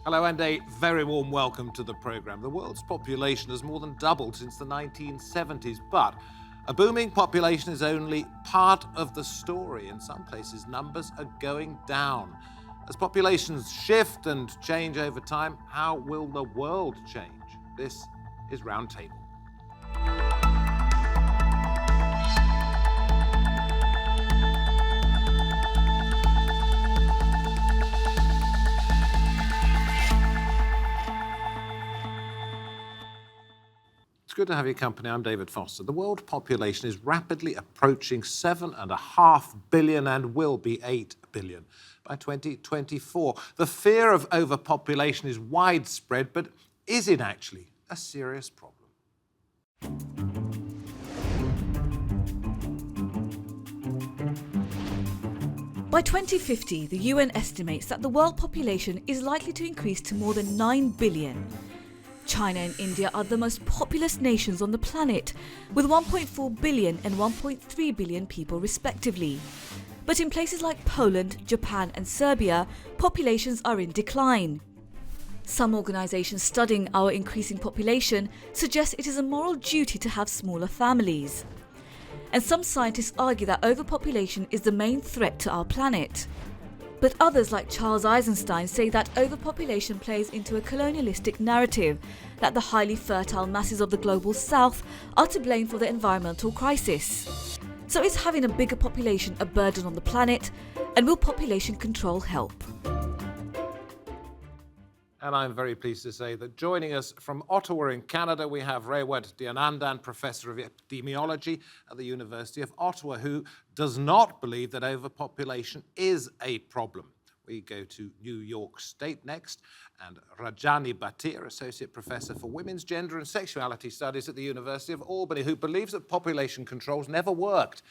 Hello and a very warm welcome to the programme. The world's population has more than doubled since the 1970s, but a booming population is only part of the story. In some places, numbers are going down. As populations shift and change over time, how will the world change? This is Roundtable. Good to have your company. I'm David Foster. The world population is rapidly approaching 7.5 billion and will be 8 billion by 2024. The fear of overpopulation is widespread, but is it actually a serious problem? By 2050, the UN estimates that the world population is likely to increase to more than 9 billion. China and India are the most populous nations on the planet, with 1.4 billion and 1.3 billion people respectively. But in places like Poland, Japan and Serbia, populations are in decline. Some organisations studying our increasing population suggest it is a moral duty to have smaller families. And some scientists argue that overpopulation is the main threat to our planet. But others like Charles Eisenstein say that overpopulation plays into a colonialistic narrative, that the highly fertile masses of the global south are to blame for the environmental crisis. So is having a bigger population a burden on the planet, and will population control help? And I'm very pleased to say that joining us from Ottawa in Canada, we have Rewat Deonandan, Professor of Epidemiology at the University of Ottawa, who does not believe that overpopulation is a problem. We go to New York State next, and Rajani Bhatir, Associate Professor for Women's Gender and Sexuality Studies at the University of Albany, who believes that population controls never worked.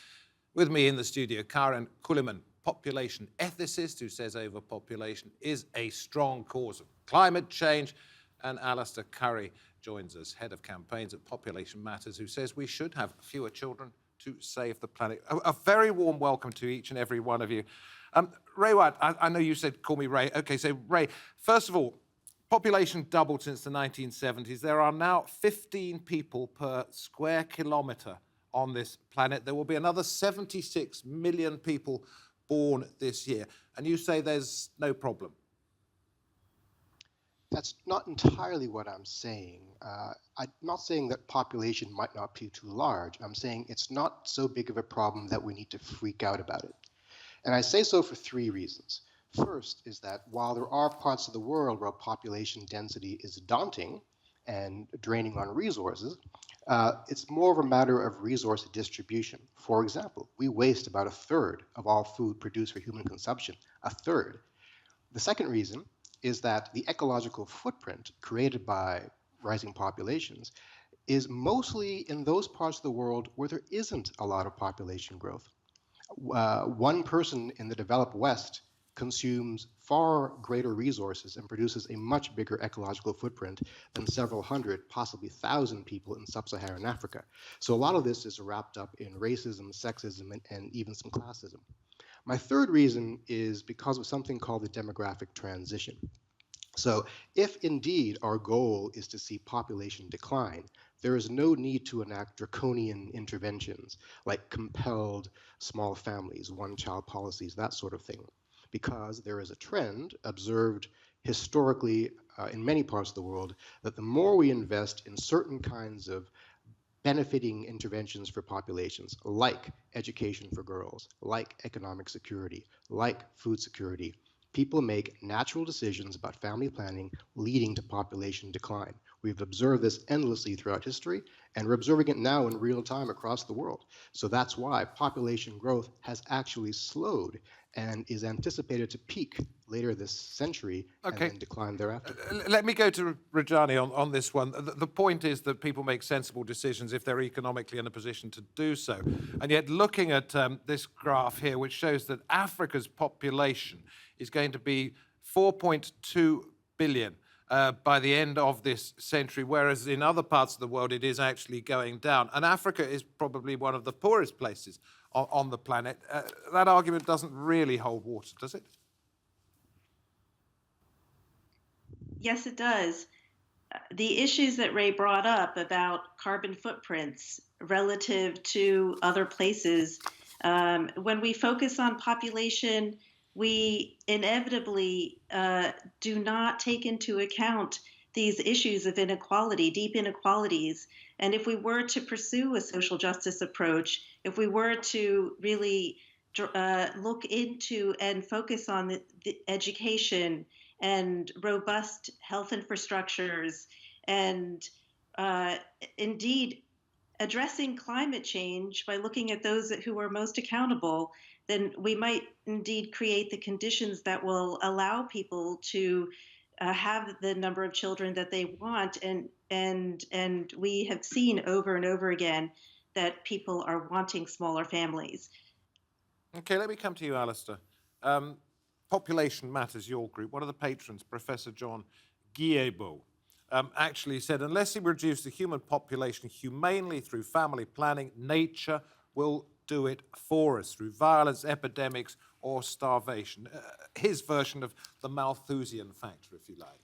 With me in the studio, Karen Kuliman, population ethicist, who says overpopulation is a strong cause of climate change, and Alistair Curry joins us, Head of Campaigns at Population Matters, who says we should have fewer children to save the planet. A very warm welcome to each and every one of you. Rewat, I know you said call me Ray. Okay, so Ray, first of all, population doubled since the 1970s. There are now 15 people per square kilometre on this planet. There will be another 76 million people born this year. And you say there's no problem. That's not entirely what I'm saying. I'm not saying that population might not be too large. I'm saying it's not so big of a problem that we need to freak out about it. And I say so for three reasons. First is that while there are parts of the world where population density is daunting and draining on resources, it's more of a matter of resource distribution. For example, we waste about 1/3 of all food produced for human consumption, 1/3. The second reason is that the ecological footprint created by rising populations is mostly in those parts of the world where there isn't a lot of population growth. One person in the developed West consumes far greater resources and produces a much bigger ecological footprint than several hundred, possibly 1,000 people in sub-Saharan Africa. So a lot of this is wrapped up in racism, sexism, and even some classism. My third reason is because of something called the demographic transition. So if indeed our goal is to see population decline, there is no need to enact draconian interventions like compelled small families, one-child policies, that sort of thing, because there is a trend observed historically in many parts of the world that the more we invest in certain kinds of benefiting interventions for populations, like education for girls, like economic security, like food security, people make natural decisions about family planning leading to population decline. We've observed this endlessly throughout history, and we're observing it now in real time across the world. So that's why population growth has actually slowed and is anticipated to peak later this century and then decline thereafter. Let me go to Rajani on this one. The point is that people make sensible decisions if they're economically in a position to do so. And yet looking at this graph here, which shows that Africa's population is going to be 4.2 billion by the end of this century, whereas in other parts of the world it is actually going down. And Africa is probably one of the poorest places on the planet. That argument doesn't really hold water, does it? Yes, it does. The issues that Ray brought up about carbon footprints relative to other places, when we focus on population, we inevitably do not take into account these issues of inequality, deep inequalities. And if we were to pursue a social justice approach, if we were to really look into and focus on the education and robust health infrastructures, and uh, indeed addressing climate change by looking at those who are most accountable, then we might indeed create the conditions that will allow people to have the number of children that they want. And we have seen over and over again that people are wanting smaller families. Okay, let me come to you, Alistair. Population Matters, your group. One of the patrons, Professor John Guillebeau, actually said, unless we reduce the human population humanely through family planning, nature will do it for us through violence, epidemics, or starvation. His version of the Malthusian factor, if you like.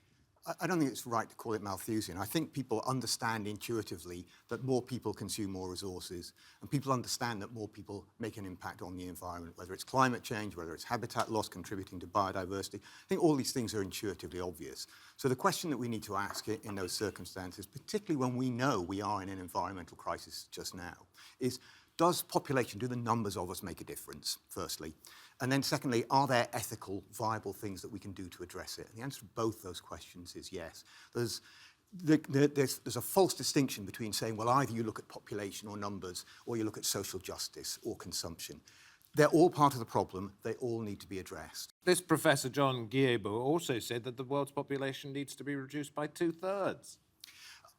I don't think it's right to call it Malthusian. I think people understand intuitively that more people consume more resources, and people understand that more people make an impact on the environment, whether it's climate change, whether it's habitat loss contributing to biodiversity. I think all these things are intuitively obvious. So the question that we need to ask in those circumstances, particularly when we know we are in an environmental crisis just now, is does population, do the numbers of us make a difference, firstly? And then secondly, are there ethical, viable things that we can do to address it? And the answer to both those questions is yes. There's a false distinction between saying, well, either you look at population or numbers, or you look at social justice or consumption. They're all part of the problem. They all need to be addressed. This Professor John Guillebeau also said that the world's population needs to be reduced by 2/3.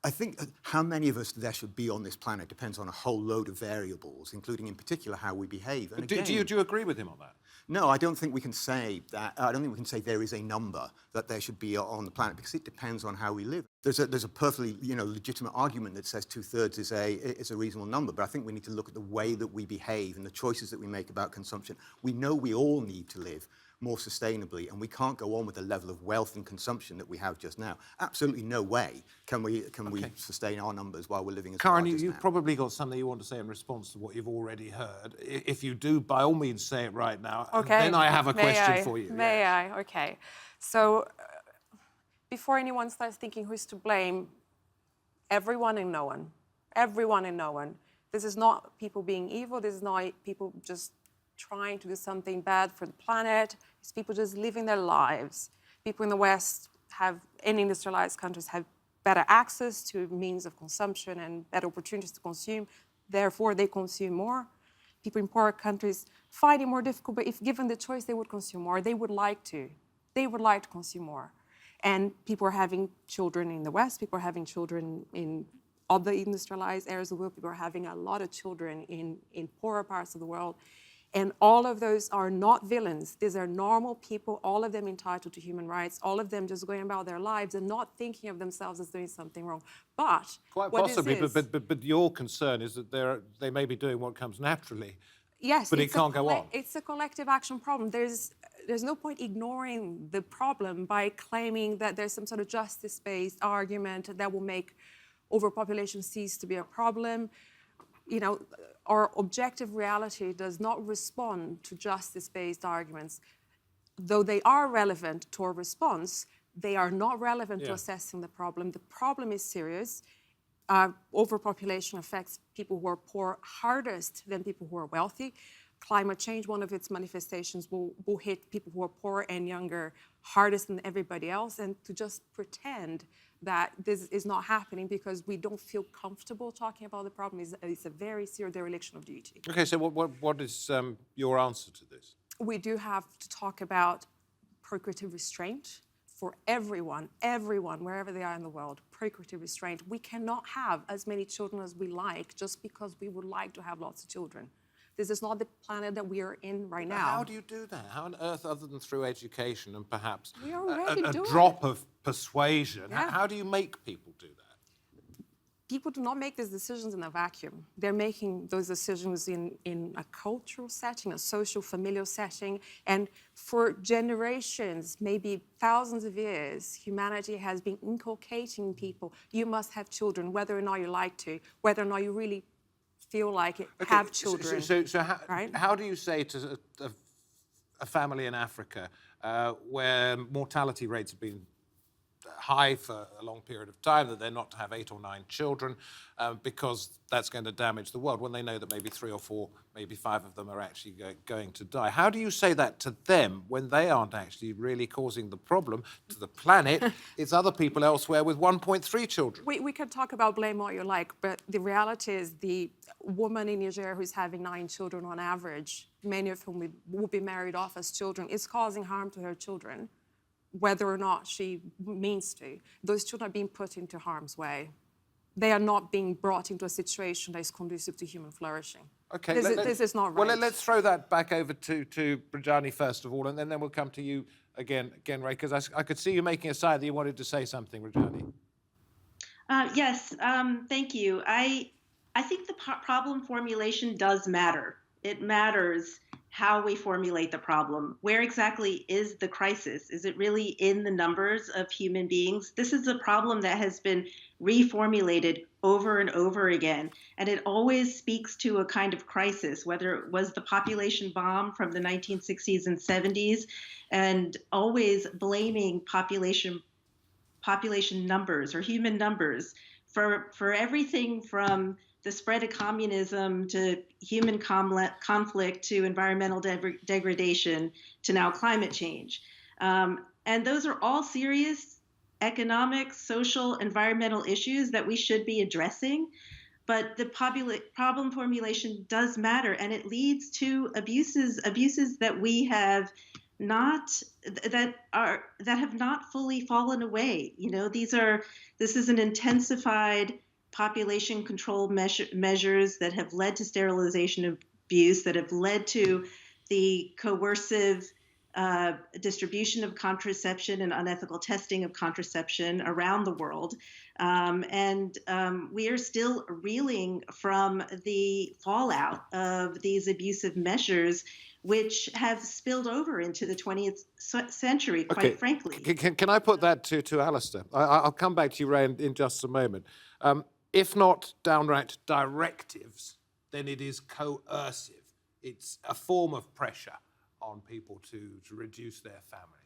I think how many of us there should be on this planet depends on a whole load of variables, including in particular how we behave. And Do you agree with him on that? No, I don't think we can say that. I don't think we can say there is a number that there should be on the planet, because it depends on how we live. There's a perfectly legitimate argument that says 2/3 is a reasonable number, but I think we need to look at the way that we behave and the choices that we make about consumption. We know we all need to live more sustainably, and we can't go on with the level of wealth and consumption that we have just now. Absolutely no way can we sustain our numbers while we're living as Karen, large as you've now. probably got something you want to say in response to what you've already heard. If you do, by all means, say it right now. Okay. And then I have a question for you. May Yes. I? Okay. So before anyone starts thinking who's to blame, everyone and no one. Everyone and no one. This is not people being evil. This is not people just trying to do something bad for the planet. It's people just living their lives. People in the West in industrialized countries have better access to means of consumption and better opportunities to consume. Therefore, they consume more. People in poorer countries find it more difficult, but if given the choice, they would consume more. They would like to. They would like to consume more. And people are having children in the West. People are having children in other industrialized areas of the world. People are having a lot of children in poorer parts of the world. And all of those are not villains. These are normal people, all of them entitled to human rights, all of them just going about their lives and not thinking of themselves as doing something wrong. But Quite what possibly, this is, but your concern is that they may be doing what comes naturally. yes, but it can't go on. It's a collective action problem. There's no point ignoring the problem by claiming that there's some sort of justice-based argument that will make overpopulation cease to be a problem. Our objective reality does not respond to justice-based arguments. Though they are relevant to our response, they are not relevant to assessing the problem. The problem is serious. Overpopulation affects people who are poor hardest than people who are wealthy. Climate change, one of its manifestations, will hit people who are poor and younger hardest than everybody else. And to just pretend that this is not happening because we don't feel comfortable talking about the problem is a very serious dereliction of duty. Okay, so what is your answer to this? We do have to talk about procreative restraint for everyone, wherever they are in the world, procreative restraint. We cannot have as many children as we like just because we would like to have lots of children. This is not the planet that we are in right now. How do you do that? How on earth, other than through education and perhaps We already a do drop of persuasion, Yeah. how do you make people do that? people do not make these decisions in a vacuum. They're making those decisions in a cultural setting, a social, familial setting. And for generations, maybe thousands of years, humanity has been inculcating people, you must have children, whether or not you like to, whether or not you really feel like it, have children. So right? how do you say to a family in Africa where mortality rates have been high for a long period of time, that they're not to have 8 or 9 children because that's going to damage the world, when they know that maybe 3 or 4, maybe 5 of them are actually going to die? How do you say that to them when they aren't actually really causing the problem to the planet? It's other people elsewhere with 1.3 children. We could talk about blame all you like, but the reality is the woman in Niger who's having 9 children on average, many of whom will be married off as children, is causing harm to her children, whether or not she means to. Those children are being put into harm's way. They are not being brought into a situation that is conducive to human flourishing. Okay, this is not right. Well, let's throw that back over to Brajani first of all, and then we'll come to you again, Ray, because I could see you making a sign that you wanted to say something, Brajani. Yes, thank you. I think the problem formulation does matter. It matters how we formulate the problem. Where exactly is the crisis? Is it really in the numbers of human beings? This is a problem that has been reformulated over and over again, and it always speaks to a kind of crisis, whether it was the population bomb from the 1960s and 70s, and always blaming population numbers or human numbers for everything from the spread of communism to human conflict to environmental degradation to now climate change. And those are all serious economic, social, environmental issues that we should be addressing. But the problem formulation does matter, and it leads to abuses that we have that have not fully fallen away. You know, this is an intensified population control measures that have led to sterilization abuse, that have led to the coercive distribution of contraception and unethical testing of contraception around the world. And we are still reeling from the fallout of these abusive measures, which have spilled over into the 20th century, quite frankly. Can I put that to Alistair? I'll come back to you, Ray, in just a moment. If not downright directives, then it is coercive. It's a form of pressure on people to reduce their families.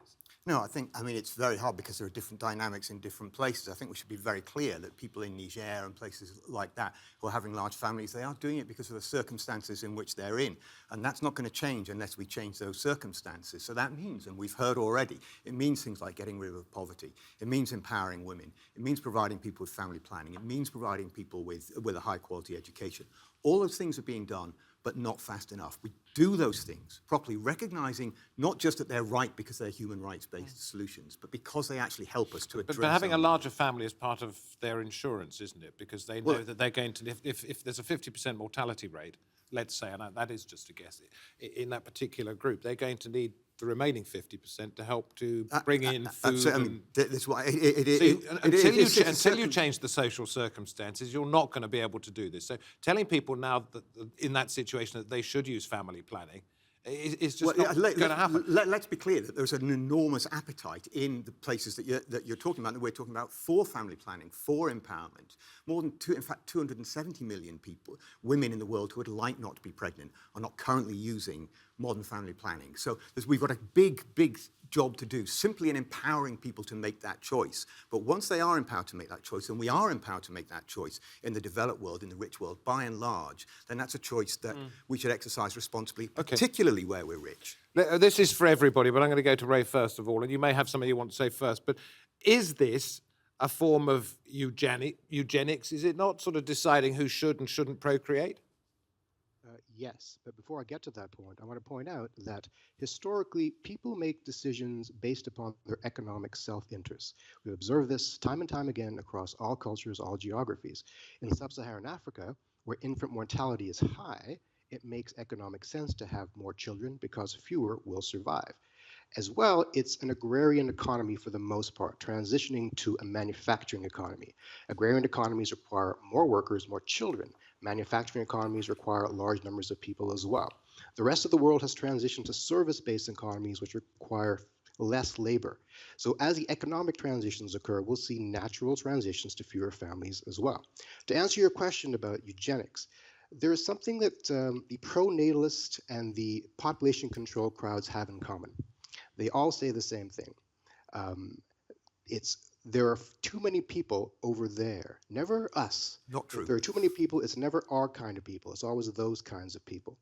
No, I mean, it's very hard because there are different dynamics in different places. I think we should be very clear that people in Niger and places like that who are having large families, they are doing it because of the circumstances in which they're in. And that's not going to change unless we change those circumstances. So that means, and we've heard already, it means things like getting rid of poverty. It means empowering women. It means providing people with family planning. It means providing people with a high-quality education. All those things are being done, but not fast enough. We do those things properly, recognizing not just that they're right because they're human rights-based solutions, but because they actually help us to address. But having a larger family is part of their insurance, isn't it? Because they know that they're going to, if there's a 50% mortality rate, let's say, and that is just a guess, in that particular group, they're going to need the remaining 50% to help to bring in food. I mean, that's why until you change the social circumstances, you're not going to be able to do this. So telling people now that in that situation that they should use family planning is just not going to happen. Let's be clear that there's an enormous appetite in the places that you're talking about, that we're talking about, for family planning, for empowerment. More than 270 million women in the world who would like not to be pregnant, are not currently using modern family planning. So we've got a big job to do simply in empowering people to make that choice. But once they are empowered to make that choice, and we are empowered to make that choice in the developed world, in the rich world, by and large, then that's a choice that we should exercise responsibly, particularly where we're rich. This is for everybody, but I'm going to go to Ray first of all, and you may have something you want to say first, but is this a form of eugenics? Is it not sort of deciding who should and shouldn't procreate? Yes, but before I get to that point, I want to point out that historically, people make decisions based upon their economic self-interest. We observe this time and time again across all cultures, all geographies. In sub-Saharan Africa, where infant mortality is high, it makes economic sense to have more children because fewer will survive. As well, it's an agrarian economy for the most part, transitioning to a manufacturing economy. Agrarian economies require more workers, more children. Manufacturing economies require large numbers of people as well. The rest of the world has transitioned to service-based economies, which require less labor. So as the economic transitions occur, we'll see natural transitions to fewer families as well. To answer your question about eugenics, there is something that the pro-natalist and the population control crowds have in common. They all say the same thing. There are too many people over there, never us. Not true. If there are too many people, it's never our kind of people. It's always those kinds of people.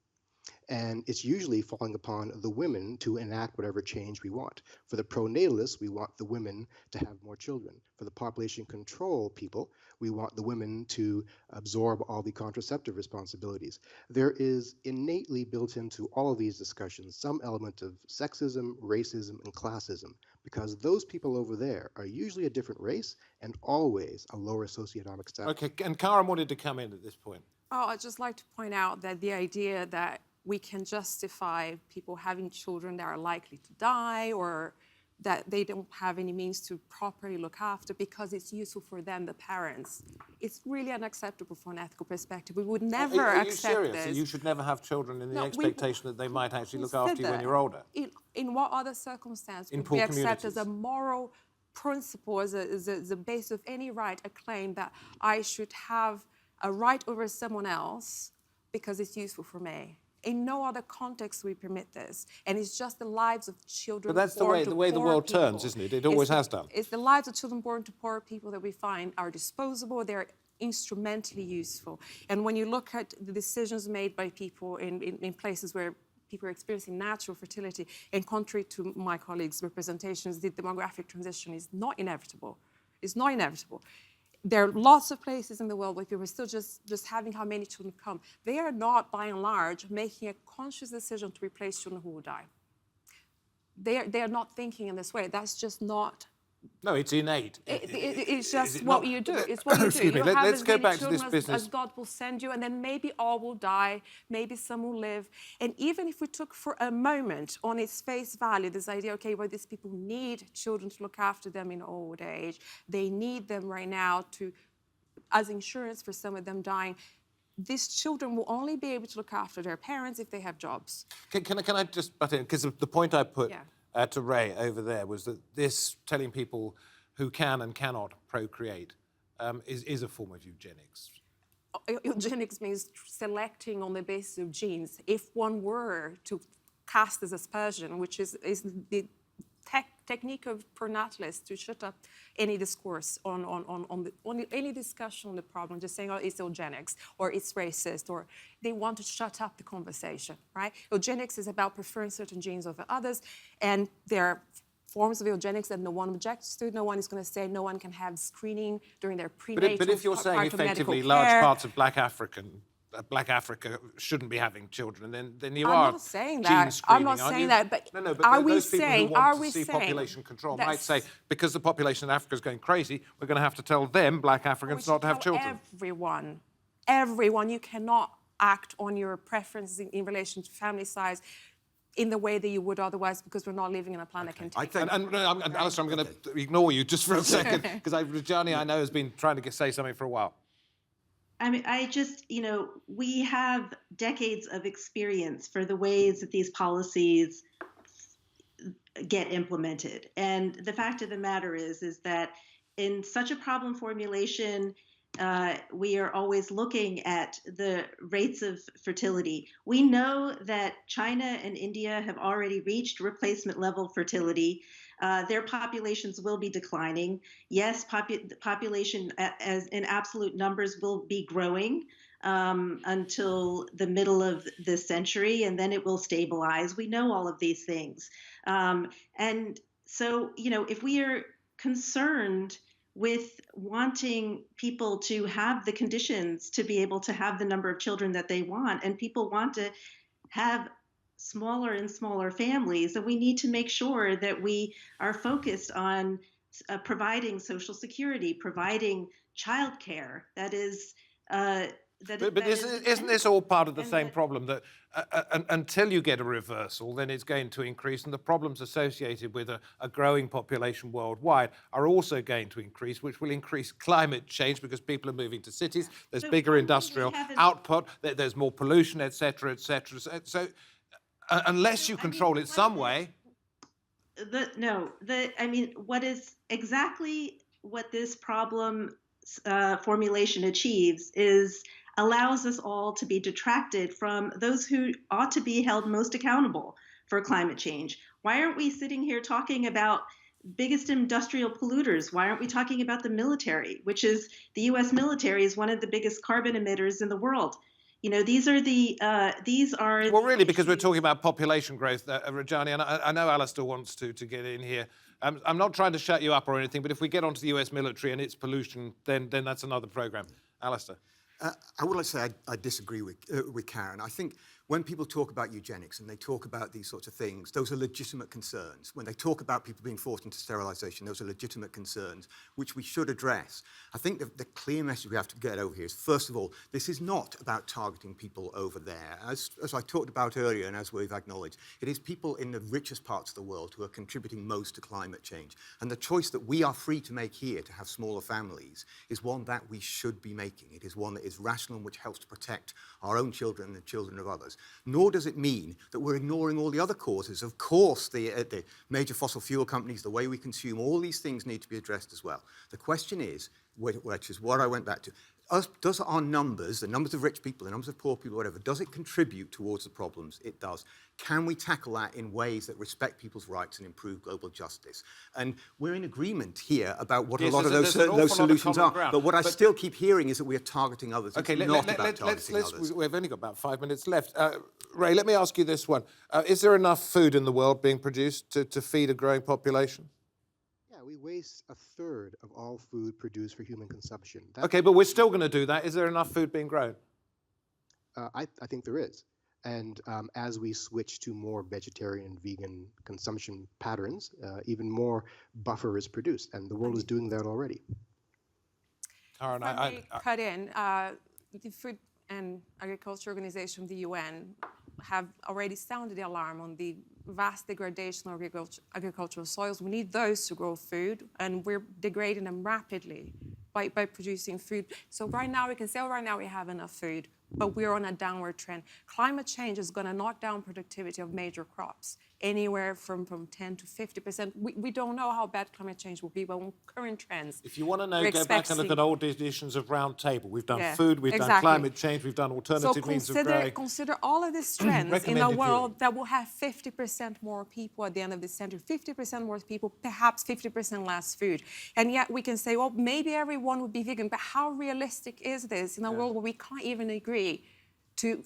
And it's usually falling upon the women to enact whatever change we want. For the pro-natalists, we want the women to have more children. For the population control people, we want the women to absorb all the contraceptive responsibilities. There is innately built into all of these discussions some element of sexism, racism, and classism, because those people over there are usually a different race and always a lower socioeconomic status. Okay, and Karen wanted to come in at this point. Oh, I'd just like to point out that the idea that we can justify people having children that are likely to die or that they don't have any means to properly look after because it's useful for them, the parents, it's really unacceptable from an ethical perspective. We would never Are you accept serious? this. So you should never have children in the No, expectation that they might actually look after you when you're older? In what other circumstance In would poor we accept as a communities. moral principle, as a base of any right, a claim that I should have a right over someone else because it's useful for me? In no other context we permit this, and it's just the lives of children. But that's the born way to the poor world people. turns, isn't it? It always has done. It's the lives of children born to poor people that we find are disposable. They're instrumentally useful. And when you look at the decisions made by people in places where people are experiencing natural fertility, and contrary to my colleagues' representations, the demographic transition is not inevitable. It's not inevitable. There are lots of places in the world where people are still just having how many children come. They are not, by and large, making a conscious decision to replace children who will die. They are not thinking in this way. That's just not. No, it's innate. It's Is just it what not? you do. It's what you do. Excuse me, You have let's as go many back to children this as business. God will send you, and then maybe all will die, maybe some will live. And even if we took for a moment on its face value this idea, okay, well, these people need children to look after them in old age. They need them right now as insurance for some of them dying. These children will only be able to look after their parents if they have jobs. Can I just butt in? Because the point I put Yeah. to Ray over there was that this telling people who can and cannot procreate is a form of eugenics. Eugenics means selecting on the basis of genes. If one were to cast as aspersion, which is the technique of pronatalists to shut up any discourse on any discussion on the problem, just saying, oh, it's eugenics or it's racist, or they want to shut up the conversation, right? Eugenics is about preferring certain genes over others, and there are forms of eugenics that no one objects to. No one is going to say no one can have screening during their prenatal But if you're saying part of medical effectively care. large parts of Black Africa shouldn't be having children, then you I'm are not saying gene that. screening, I'm not aren't saying you? that, but no, but are we those people saying- who want are to we see saying population control might that's- say, because the population in Africa is going crazy, we're going to have to tell them, Black Africans, not to have children. Everyone, you cannot act on your preferences in relation to family size in the way that you would otherwise, because we're not living in a planet that can take. Alistair, I'm going to ignore you just for a second, because Rajani, I know, has been trying to say something for a while. I mean, we have decades of experience for the ways that these policies get implemented. And the fact of the matter is that in such a problem formulation, we are always looking at the rates of fertility. We know that China and India have already reached replacement level fertility. Their populations will be declining. Yes, population as in absolute numbers will be growing until the middle of this century, and then it will stabilize. We know all of these things. And so, if we are concerned with wanting people to have the conditions to be able to have the number of children that they want, and people want to have smaller and smaller families, and we need to make sure that we are focused on providing Social Security, providing childcare that is But isn't this all part of the same problem that until you get a reversal, then it's going to increase, and the problems associated with a growing population worldwide are also going to increase, which will increase climate change because people are moving to cities, there's bigger industrial output, there's more pollution, et cetera, et cetera. So unless you control it some way... What is exactly what this problem formulation achieves is allows us all to be detracted from those who ought to be held most accountable for climate change. Why aren't we sitting here talking about biggest industrial polluters? Why aren't we talking about the military, which is the U.S. military is one of the biggest carbon emitters in the world? You know, these are Well, really, because we're talking about population growth, Rajani, and I know Alistair wants to get in here. I'm not trying to shut you up or anything, but if we get onto the US military and its pollution, then that's another program. Alistair. I would like to say I disagree with Karen. I think when people talk about eugenics and they talk about these sorts of things, those are legitimate concerns. When they talk about people being forced into sterilisation, those are legitimate concerns, which we should address. I think the clear message we have to get over here is, first of all, this is not about targeting people over there. As I talked about earlier and as we've acknowledged, it is people in the richest parts of the world who are contributing most to climate change. And the choice that we are free to make here to have smaller families is one that we should be making. It is one that is rational and which helps to protect our own children and the children of others. Nor does it mean that we're ignoring all the other causes. Of course, the major fossil fuel companies, the way we consume, all these things need to be addressed as well. The question is, which is what I went back to, does our numbers, the numbers of rich people, the numbers of poor people, whatever, does it contribute towards the problems? It does. Can we tackle that in ways that respect people's rights and improve global justice? And we're in agreement here about what a lot of those solutions are. But what I still keep hearing is that we are targeting others. Okay, it's not about targeting others. We've only got about 5 minutes left. Ray, let me ask you this one. Is there enough food in the world being produced to feed a growing population? We waste a third of all food produced for human consumption. Okay, but we're still going to do that. Is there enough food being grown? I think there is. And as we switch to more vegetarian and vegan consumption patterns, even more buffer is produced. And the world is doing that already. Karen, cut in. The Food and Agriculture Organization, the UN, have already sounded the alarm on the vast degradation of agricultural soils. We need those to grow food, and we're degrading them rapidly by producing food. So right now we can say, right now we have enough food, but we're on a downward trend. Climate change is going to knock down productivity of major crops, anywhere from 10 to 50%. We don't know how bad climate change will be, but on current trends. If you want to know, go back and look at old editions of Roundtable. We've done food, we've done climate change, we've done alternative means of growing. Consider all of these trends in a world that will have 50% more people at the end of this century, 50% more people, perhaps 50% less food. And yet we can say, well, maybe everyone would be vegan, but how realistic is this in a world where we can't even agree to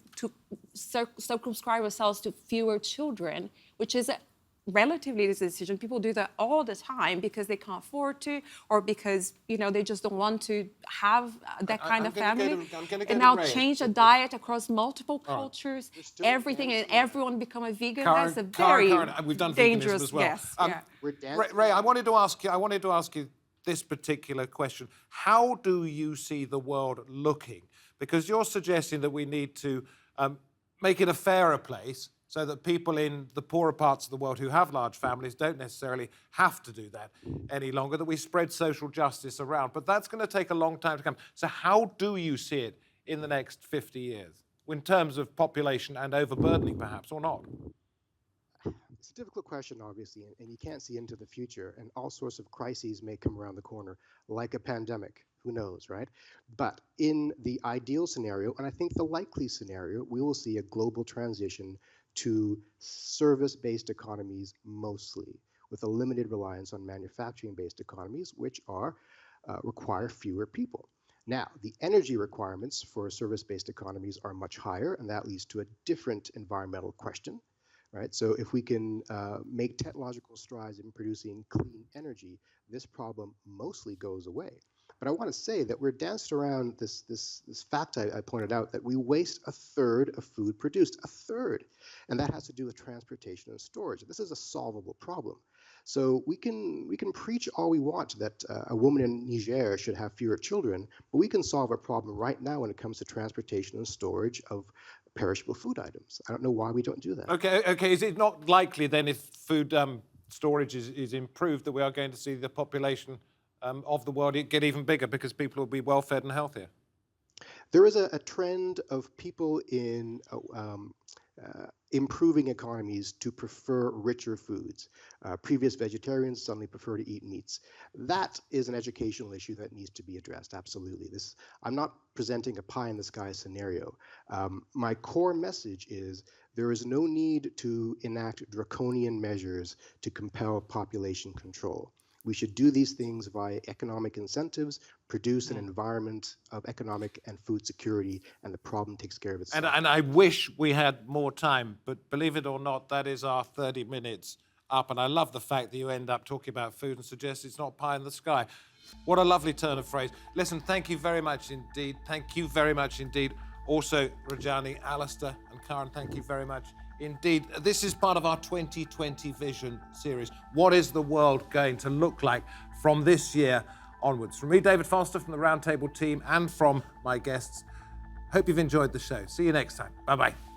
circumscribe ourselves to fewer children, which is a relatively easy decision. People do that all the time because they can't afford to, or because they just don't want to have that kind of family. And now change a diet across multiple cultures, everything, and everyone become a vegan. That's a very we've done dangerous as well. guess. Ray, I wanted to ask you this particular question. How do you see the world looking? Because you're suggesting that we need to make it a fairer place so that people in the poorer parts of the world who have large families don't necessarily have to do that any longer, that we spread social justice around. But that's going to take a long time to come. So how do you see it in the next 50 years in terms of population and overburdening, perhaps, or not? It's a difficult question, obviously, and you can't see into the future, and all sorts of crises may come around the corner, like a pandemic. Who knows, right? But in the ideal scenario, and I think the likely scenario, we will see a global transition to service-based economies mostly, with a limited reliance on manufacturing-based economies, which require fewer people. Now, the energy requirements for service-based economies are much higher, and that leads to a different environmental question. Right? So if we can make technological strides in producing clean energy, this problem mostly goes away. But I want to say that we're danced around this fact I pointed out, that we waste a third of food produced, a third. And that has to do with transportation and storage. This is a solvable problem. So we can preach all we want that a woman in Niger should have fewer children, but we can solve a problem right now when it comes to transportation and storage of perishable food items. I don't know why we don't do that. Okay. Is it not likely then, if food storage is improved, that we are going to see the population of the world get even bigger because people will be well fed and healthier? There is a trend of people in improving economies to prefer richer foods. Previous vegetarians suddenly prefer to eat meats. That is an educational issue that needs to be addressed, absolutely. I'm not presenting a pie in the sky scenario. My core message is there is no need to enact draconian measures to compel population control. We should do these things via economic incentives, produce an environment of economic and food security, and the problem takes care of itself. And I wish we had more time, but believe it or not, that is our 30 minutes up. And I love the fact that you end up talking about food and suggest it's not pie in the sky. What a lovely turn of phrase. Listen, thank you very much indeed. Thank you very much indeed. Also, Rajani, Alistair, and Karen, thank you very much indeed. This is part of our 2020 Vision series. What is the world going to look like from this year onwards? From me, David Foster, from the Roundtable team, and from my guests, hope you've enjoyed the show. See you next time. Bye-bye.